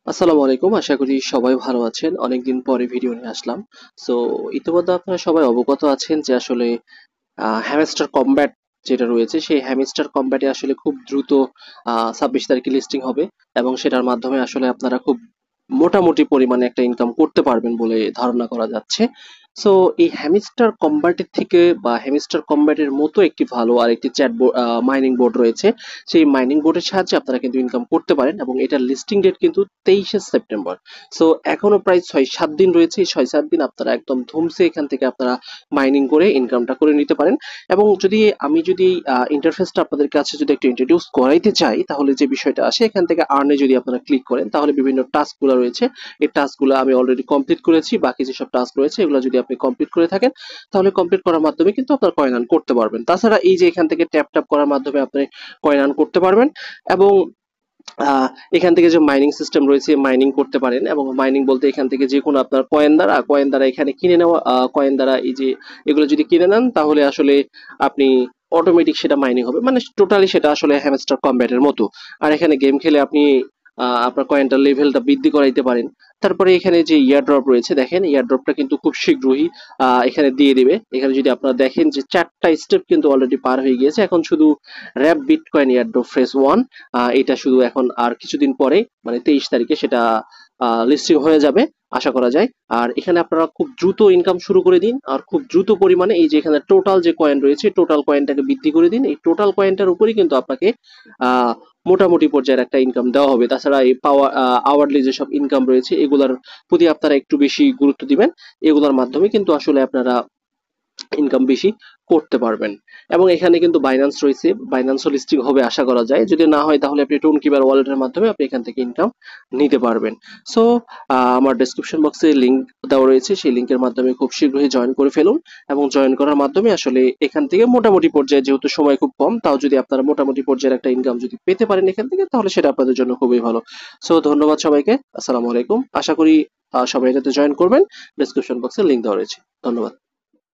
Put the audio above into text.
আসসালামু আলাইকুম। আশা করি সবাই ভালো আছেন। অনেকদিন পরে ভিডিও নিয়ে আসলাম। সো ইতিমধ্যে আপনারা সবাই অবগত আছেন যে আসলে হ্যামস্টার কমব্যাট যেটা রয়েছে সেই হ্যামস্টার কমব্যাটে আসলে খুব দ্রুত ২৬ তারিখে লিস্টিং হবে এবং সেটার মাধ্যমে আসলে আপনারা খুব মোটামুটি পরিমাণে একটা ইনকাম করতে পারবেন বলে ধারণা করা যাচ্ছে। সো এই হ্যামস্টার কমব্যাটের থেকে বা হ্যামস্টার কমব্যাটের মতো একটি ভালো আর একটি চ্যাট মাইনিং বোর্ড রয়েছে। সেই মাইনিং বোর্ডের সাহায্যে আপনারা কিন্তু ইনকাম করতে পারেন এবং এটার লিস্টিং ডেট কিন্তু ২৩শে সেপ্টেম্বর। সো এখনো প্রায় ৬-৭ দিন রয়েছে। এই ৬-৭ দিন আপনারা একদম ধুমসে এখান থেকে আপনারা মাইনিং করে ইনকামটা করে নিতে পারেন। এবং আমি যদি ইন্টারফেসটা আপনাদের কাছে যদি একটু ইন্ট্রোডিউস করাইতে চাই, তাহলে যে বিষয়টা আসে এখান থেকে আর্নে যদি আপনারা ক্লিক করেন তাহলে বিভিন্ন টাস্কগুলো রয়েছে। এই টাস্কগুলো আমি অলরেডি কমপ্লিট করেছি। বাকি যেসব টাস্ক রয়েছে এগুলো যদি আপনি কমপ্লিট করে থাকেন তাহলে কমপ্লিট করার মাধ্যমে কিন্তু আপনার কয়েন আর্ন করতে পারবেন। তাছাড়া এই যে এখান থেকে ট্যাপ ট্যাপ করার মাধ্যমে আপনি কয়েন আর্ন করতে পারবেন এবং আহ, এখান থেকে যে মাইনিং সিস্টেম রয়েছে মাইনিং করতে পারেন এবং মাইনিং বলতে এখান থেকে যে কোনো আপনার কয়েন দ্বারা এখানে কিনে নেওয়া কয়েন দ্বারা এই যে এগুলো যদি কিনে নেন তাহলে আসলে আপনি অটোমেটিক সেটা মাইনিং হবে, মানে টোটালি সেটা আসলে হ্যামস্টার কমব্যাটের মতো। আর এখানে গেম খেলে আপনি আপনার কয়েনটার লেভেলটা বৃদ্ধি করাইতে পারেন। তারপরে এখানে যে ইয়ার ড্রপ রয়েছে, দেখেন ইয়ার ড্রপটা কিন্তু খুব শীঘ্রই এখানে দিয়ে দিবে। এখানে যদি আপনারা দেখেন যে 4টা স্টেপ কিন্তু অলরেডি পার হয়ে গিয়েছে, এখন শুধু র্যাপ বিটকয়েন ইয়ার ড্রপ ফেজ 1, এটা শুধু এখন আর কিছুদিন পরে মানে 23 তারিখে সেটা লিস্টিং হয়ে যাবে আশা করা যায়। আর এখানে আপনারা খুব দ্রুত ইনকাম শুরু করে দিন আর খুব দ্রুত পরিমাণে এই যে এখানে টোটাল যে কয়েন রয়েছে টোটাল কয়েনটাকে বৃদ্ধি করে দিন। এই টোটাল কয়েনটার উপরেই কিন্তু আপনাকে আহ মোটামুটি পর্যায়ের একটা ইনকাম দেওয়া হবে। তাছাড়া এই পাওয়ার আওয়ারলি যেসব ইনকাম রয়েছে এগুলার প্রতি আপনারা একটু বেশি গুরুত্ব দিবেন। এগুলোর মাধ্যমে কিন্তু আসলে আপনারা ইনকাম বেশি করতে পারবেন। এবং এখানে কিন্তু বাইন্যান্স রয়েছে, বাইন্যান্সও লিস্টিং হবে আশা করা যায়। যদি না হয় তাহলে আপনি টোন কিপার ওয়ালেটের মাধ্যমে আপনি এখান থেকে ইনকাম নিতে পারবেন। সো আমার ডেসক্রিপশন বক্সে লিংক দেওয়া রয়েছে, সেই লিংকের মাধ্যমে খুব শীঘ্রই জয়েন করে ফেলুন এবং জয়েন করার মাধ্যমে আসলে এখান থেকে মোটামুটি পর্যায়ে, যেহেতু সময় খুব কম, তাও যদি আপনারা মোটামুটি পর্যায়ের একটা ইনকাম যদি পেতে পারেন এখান থেকে তাহলে সেটা আপনাদের জন্য খুবই ভালো। সো ধন্যবাদ সবাইকে। আসসালামু আলাইকুম। আশা করি সবাই এটাতে জয়েন করবেন। ডেসক্রিপশন বক্সে লিংক দেওয়া রয়েছে। ধন্যবাদ।